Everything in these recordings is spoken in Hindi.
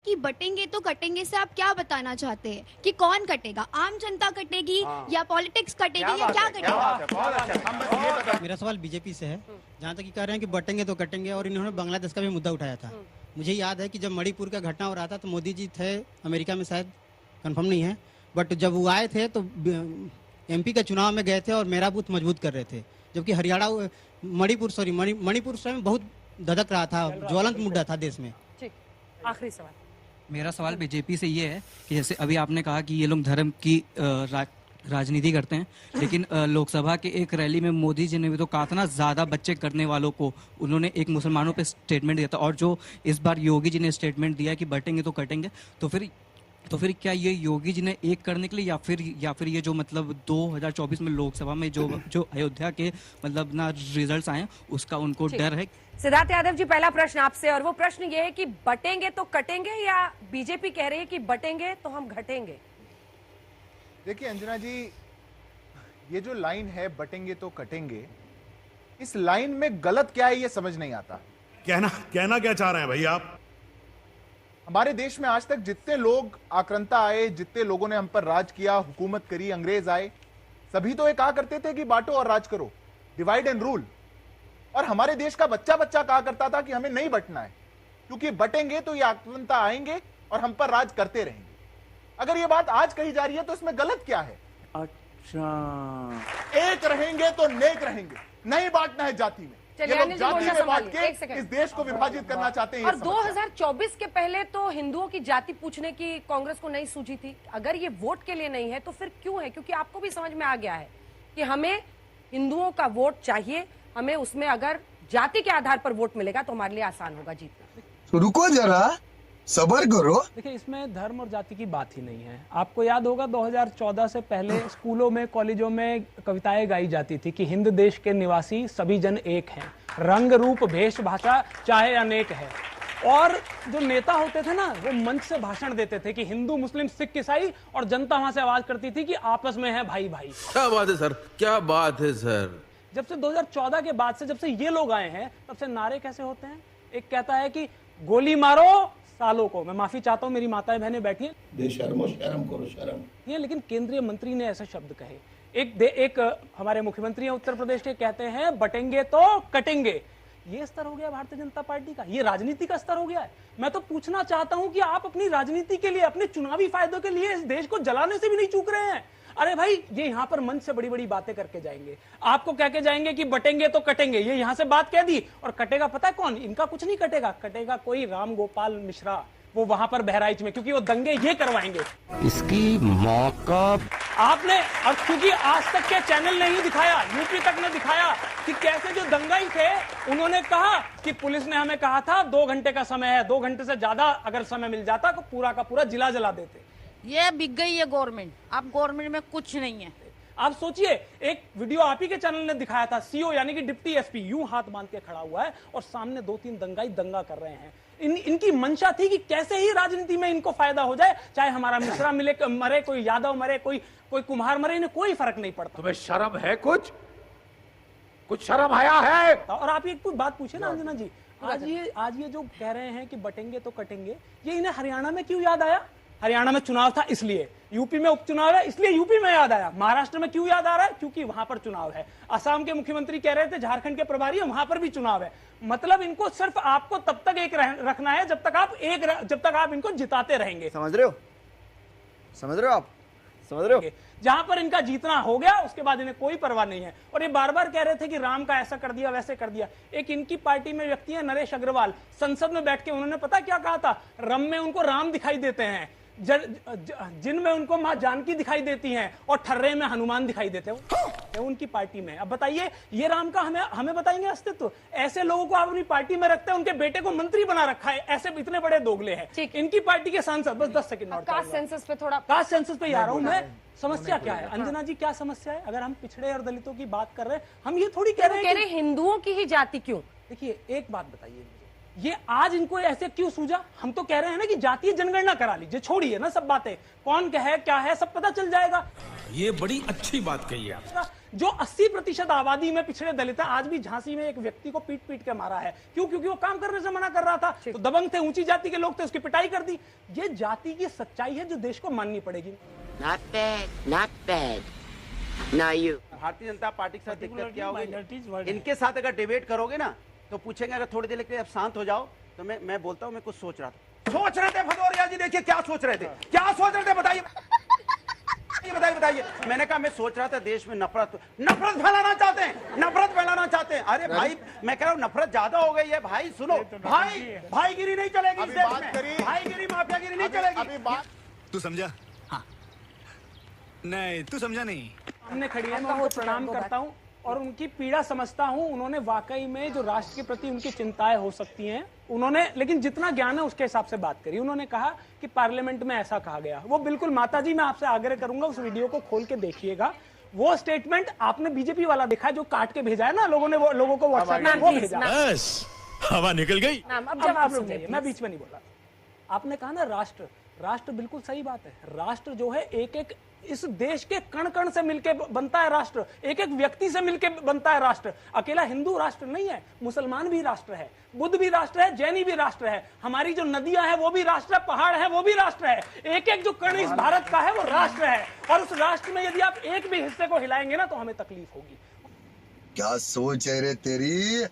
कि बटेंगे तो कटेंगे से आप क्या बताना चाहते हैं कि कौन कटेगा? आम जनता कटेगी या पॉलिटिक्स कटेगी या क्या कटेगा? मेरा सवाल बीजेपी से है। जहाँ तक कि कह रहे हैं कि बटेंगे तो कटेंगे, और इन्होंने बांग्लादेश का भी मुद्दा उठाया था। मुझे याद है कि जब मणिपुर का घटना हो रहा था तो मोदी जी थे अमेरिका में, शायद कंफर्म नहीं है, बट जब वो आए थे तो एमपी के चुनाव में गए थे और मेरा बूथ मजबूत कर रहे थे, जबकि हरियाणा मणिपुर समय बहुत धधक रहा था, ज्वलंत मुद्दा था देश में। ठीक, आखिरी सवाल। मेरा सवाल बीजेपी से ये है कि जैसे अभी आपने कहा कि ये लोग धर्म की राजनीति करते हैं, लेकिन लोकसभा के एक रैली में मोदी जी ने भी तो कहा था ना, ज्यादा बच्चे करने वालों को उन्होंने एक मुसलमानों पे स्टेटमेंट दिया था, और जो इस बार योगी जी ने स्टेटमेंट दिया कि बटेंगे तो कटेंगे, तो फिर क्या ये योगी जी ने एक करने के लिए या फिर ये जो मतलब 2024 में लोकसभा में जो अयोध्या के मतलब ना रिजल्ट्स आए उसका उनको डर है? सिद्धार्थ यादव जी, पहला प्रश्न आपसे, और वो प्रश्न ये है कि बटेंगे तो कटेंगे या बीजेपी कह रही है कि बटेंगे तो हम घटेंगे? देखिए अंजना जी, ये जो लाइन है बटेंगे तो कटेंगे, इस लाइन में गलत क्या है ये समझ नहीं आता। कहना क्या चाह रहे हैं भाई आप? हमारे देश में आज तक जितने लोग आक्रांता आए, जितने लोगों ने हम पर राज किया, हुकूमत करी, अंग्रेज आए, सभी तो ये कहा करते थे कि बांटो और राज करो, डिवाइड एंड रूल। और हमारे देश का बच्चा बच्चा कहा करता था कि हमें नहीं बंटना है, क्योंकि बटेंगे तो ये आक्रांता आएंगे और हम पर राज करते रहेंगे। अगर ये बात आज कही जा रही है तो इसमें गलत क्या है? अच्छा, एक रहेंगे तो नेक रहेंगे, नहीं बांटना है जाति में। ये लोग जाति में बांट के इस देश को विभाजित करना चाहते हैं। और 2024 के पहले तो हिंदुओं की जाति पूछने की कांग्रेस को नहीं सूझी थी। अगर ये वोट के लिए नहीं है तो फिर क्यों है? क्योंकि आपको भी समझ में आ गया है कि हमें हिंदुओं का वोट चाहिए, हमें उसमें अगर जाति के आधार पर वोट मिलेगा तो हमारे लिए आसान होगा जीतना। तो रुको जरा, सबर करो। देखिए, इसमें धर्म और जाति की बात ही नहीं है। आपको याद होगा 2014 से पहले स्कूलों में, कॉलेजों में कविताएं गाई जाती थी कि हिंद देश के निवासी सभी जन एक हैं, रंग रूप भेष भाषा चाहे अनेक है। और जो नेता होते थे ना, वो मंच से भाषण देते थे कि हिंदू मुस्लिम सिख ईसाई, और जनता वहां से आवाज करती थी कि आपस में है भाई भाई। क्या बात है सर, क्या बात है सर। जब से 2014 के बाद से, जब से ये लोग आए हैं, तब से नारे कैसे होते हैं? एक कहता है कि गोली मारो सालों को, मैं माफी चाहता हूं, मेरी माताएं बहनें बैठी हैं, बेशर्मो, शर्म करो, शर्म। ये लेकिन केंद्रीय मंत्री ने ऐसे शब्द कहे। एक हमारे मुख्यमंत्री हैं उत्तर प्रदेश के, कहते हैं बटेंगे तो कटेंगे। ये स्तर हो गया भारतीय जनता पार्टी का, ये राजनीति का स्तर हो गया है। मैं तो पूछना चाहता हूं कि आप अपनी राजनीति के लिए, अपने चुनावी फायदों के लिए इस देश को जलाने से भी नहीं चूक रहे हैं। अरे भाई, ये यहाँ पर मंच से बड़ी बड़ी बातें करके जाएंगे, आपको कह के जाएंगे कि बटेंगे तो कटेंगे, ये यहाँ से बात कह दी, और कटेगा पता है कौन? इनका कुछ नहीं कटेगा, कटेगा कोई राम गोपाल मिश्रा, वो वहां पर बहराइच में, क्योंकि वो दंगे ये करवाएंगे। इसकी मौका आपने, और क्योंकि आज तक के चैनल ने ही दिखाया, यूपी तक ने दिखाया कि कैसे जो दंगाई थे, उन्होंने कहा कि पुलिस ने हमें कहा था 2 घंटे का समय है, 2 घंटे से ज्यादा अगर समय मिल जाता तो पूरा का पूरा जिला जला देते। ये बिक गई है गवर्नमेंट, अब गवर्नमेंट में कुछ नहीं है। आप सोचिए, एक वीडियो आप ही के चैनल ने दिखाया था, सीओ यानी कि डिप्टी एसपी यूं हाथ बांध के खड़ा हुआ है और सामने 2-3 दंगाई दंगा कर रहे हैं। इनकी मंशा थी कि कैसे ही राजनीति में इनको फायदा हो जाए, चाहे हमारा मिश्रा मिले मरे, कोई यादव मरे, कोई कुम्हार मरे, इन्हें कोई फर्क नहीं पड़ता। तुम्हें शर्म है? कुछ शर्म आया है? और आप एक बात पूछे ना अंजना जी, आज ये जो कह रहे हैं कि बटेंगे तो कटेंगे, ये इन्हें हरियाणा में क्यों याद आया? हरियाणा में चुनाव था इसलिए, यूपी में उपचुनाव है इसलिए यूपी में याद आया। महाराष्ट्र में क्यों याद आ रहा है? क्योंकि वहां पर चुनाव है। असम के मुख्यमंत्री कह रहे थे झारखंड के प्रभारी है, वहां पर भी चुनाव है। मतलब इनको सिर्फ आपको तब तक एक रखना है जब तक आप इनको जिताते रहेंगे। समझ रहे हो आप? समझ रहे हो? जहां पर इनका जीतना हो गया उसके बाद इन्हें कोई परवाह नहीं है। और ये बार बार कह रहे थे कि राम का ऐसा कर दिया, वैसे कर दिया। एक इनकी पार्टी में व्यक्ति है नरेश अग्रवाल, संसद में बैठ के उन्होंने पता क्या कहा था? रम में उनको राम दिखाई देते हैं, जिनमें उनको मां जानकी दिखाई देती हैं, और ठर्रे में हनुमान दिखाई देते हैं उनकी पार्टी में। अब बताइए, ये राम का हमें बताएंगे अस्तित्व? ऐसे लोगों को आप अपनी पार्टी में रखते हैं, उनके बेटे को मंत्री बना रखा है, ऐसे इतने बड़े दोगले हैं इनकी पार्टी के सांसद। बस 10 सेकंड और कास्ट सेंसस पे थोड़ा, कास्ट सेंसस पे आ रहा हूं मैं। समस्या क्या है अंजना जी, क्या समस्या है? अगर हम पिछड़े और दलितों की बात कर रहे हैं, हम ये थोड़ी कह रहे हैं हिंदुओं की ही जाति क्यों? देखिए, एक बात बताइए मुझे, ये आज इनको ऐसे क्यों सूझा? हम तो कह रहे हैं ना कि जातीय जनगणना करा लीजिए, छोड़िए ना सब बातें, कौन क्या है सब पता चल जाएगा। ये बड़ी अच्छी बात कही आप। जो 80% आबादी में पिछड़े दलित है। आज भी झांसी में एक व्यक्ति को पीट पीट के मारा है, क्यों? क्योंकि वो काम करने से मना कर रहा था। तो दबंग थे, ऊंची जाति के लोग थे, उसकी पिटाई कर दी। ये जाति की सच्चाई है जो देश को माननी पड़ेगी। Not bad. Now you. Bharatiya Janata party के साथ दिक्कत क्या होगी? इनके साथ अगर डिबेट करोगे ना तो पूछेंगे अगर थोड़ी देर के लिए अब शांत हो जाओ, तो मैं बोलता हूँ मैं कुछ सोच रहा था। सोच रहे थे भदौरिया जी, देखिए क्या सोच रहे थे, क्या सोच रहे थे बताइए बताइए। मैंने कहा मैं सोच रहा था देश में नफरत फैलाना चाहते हैं, नफरत फैलाना चाहते हैं। अरे भाई मैं कह रहा हूँ नफरत ज्यादा हो गई है भाई। सुनो भाईगिरी नहीं चलेगी इस देश में, भाईगिरी माफियागिरी नहीं चलेगी। तू समझा? हाँ। नहीं तू समझा नहीं। सामने खड़ी है, मैं उनको प्रणाम करता हूं और उनकी पीड़ा समझता हूं। उन्होंने वाकई में जो राष्ट्र के प्रति उनकी चिंताएं हो सकती हैं, उन्होंने लेकिन जितना ज्ञान है उसके हिसाब से बात करी। उन्होंने कहा कि पार्लियामेंट में ऐसा कहा गया, वो बिल्कुल माताजी मैं आपसे आग्रह करूंगा उस वीडियो को खोल के देखिएगा। वो स्टेटमेंट आपने बीजेपी वाला देखा जो काट के भेजा है ना लोगों ने, वो लोगों को व्हाट्सएप में वो भेजा। बस हवा निकल गई। अब आप रुक जाइए, मैं बीच में नहीं बोला। आपने कहा ना राष्ट्र बिल्कुल सही बात है। राष्ट्र जो है एक इस देश के कण कण से मिलके बनता है राष्ट्र, एक व्यक्ति से मिलके बनता है राष्ट्र। अकेला हिंदू राष्ट्र नहीं है, मुसलमान भी राष्ट्र है, बुद्ध भी राष्ट्र है, जैनी भी राष्ट्र है, हमारी जो नदियां हैं वो भी राष्ट्र है, पहाड़ है वो भी राष्ट्र है। एक जो कण इस भारत का है वो राष्ट्र है, और उस राष्ट्र में यदि आप एक भी हिस्से को हिलाएंगे ना तो हमें तकलीफ होगी। क्या सोच है रे तेरी,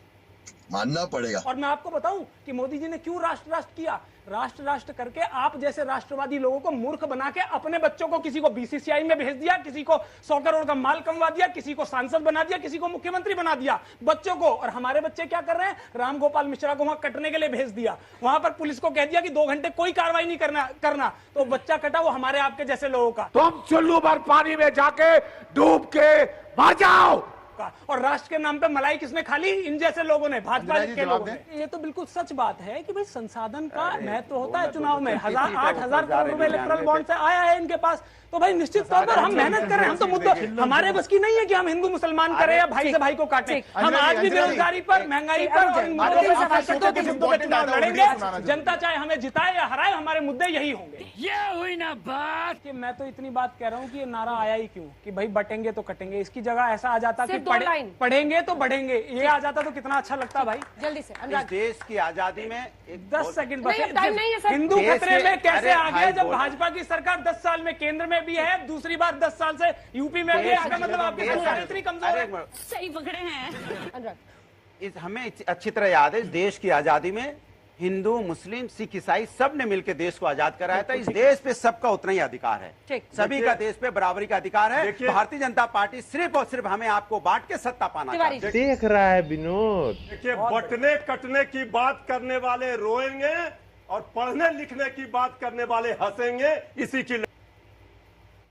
मानना पड़ेगा। और मैं आपको बताऊं कि मोदी जी ने क्यों राष्ट्र किया। राष्ट्र करके आप जैसे राष्ट्रवादी लोगों को मूर्ख बना के अपने बच्चों को किसी को बीसीसीआई में भेज दिया, किसी को 100 करोड़ का माल कमवा दिया, किसी को सांसद बना दिया, किसी को मुख्यमंत्री बना दिया बच्चों को। और हमारे बच्चे क्या कर रहे हैं? राम गोपाल मिश्रा को वहां कटने के लिए भेज दिया, वहां पर पुलिस को कह दिया कि 2 घंटे कोई कार्रवाई नहीं करना, तो बच्चा कटा वो हमारे आपके जैसे लोगों का। तुम चुल्लू भर पानी में जाके डूब के मर जाओ। और राष्ट्र के नाम पे मलाई किसने खा ली? इन जैसे लोगों ने, भाजपा के लोगों ने। ये तो बिल्कुल सच बात है कि भाई संसाधन का महत्व होता है चुनाव में। 8,000 करोड़ रुपए इलेक्टोरल बॉन्ड से आया है इनके पास, तो भाई निश्चित तौर पर हम मेहनत करें। हम तो मुद्दा हमारे बस की नहीं है कि हम हिंदू मुसलमान करें या भाई से भाई को काटें। हम आज भी बेरोजगारी पर, महंगाई पर और इन मुद्दों पे चुनाव लड़ेंगे। जनता चाहे हमें जिताए या हराए, हमारे मुद्दे यही होंगे। ये हुई ना बात कि मैं तो इतनी बात कह रहा हूँ कि ये नारा आया ही क्यों कि भाई बटेंगे तो कटेंगे। इसकी जगह ऐसा आ जाता कि पढ़ेंगे तो बढ़ेंगे, ये आ जाता तो कितना अच्छा लगता भाई। जल्दी से इस देश की आजादी में 10 सेकंड बस। हिंदू खतरे में कैसे आ गए जब भाजपा की सरकार 10 साल में केंद्र में भी है, दूसरी बार 10 साल से यूपी में भी है। मतलब आपकी सरकार इतनी कमजोर है। सही पकड़े हैं। हमें अच्छी तरह याद है, देश की आजादी में हिंदू मुस्लिम सिख ईसाई सब ने मिलकर देश को आजाद कराया था। इस देश पे सबका उतना ही अधिकार है, सभी का देश पे बराबरी का अधिकार है। भारतीय जनता पार्टी सिर्फ और सिर्फ हमें आपको बांट के सत्ता पाना चाहती है। देख रहा है विनोद। देखिए, बटने कटने की बात करने वाले रोएंगे और पढ़ने लिखने की बात करने वाले हंसेंगे। इसी की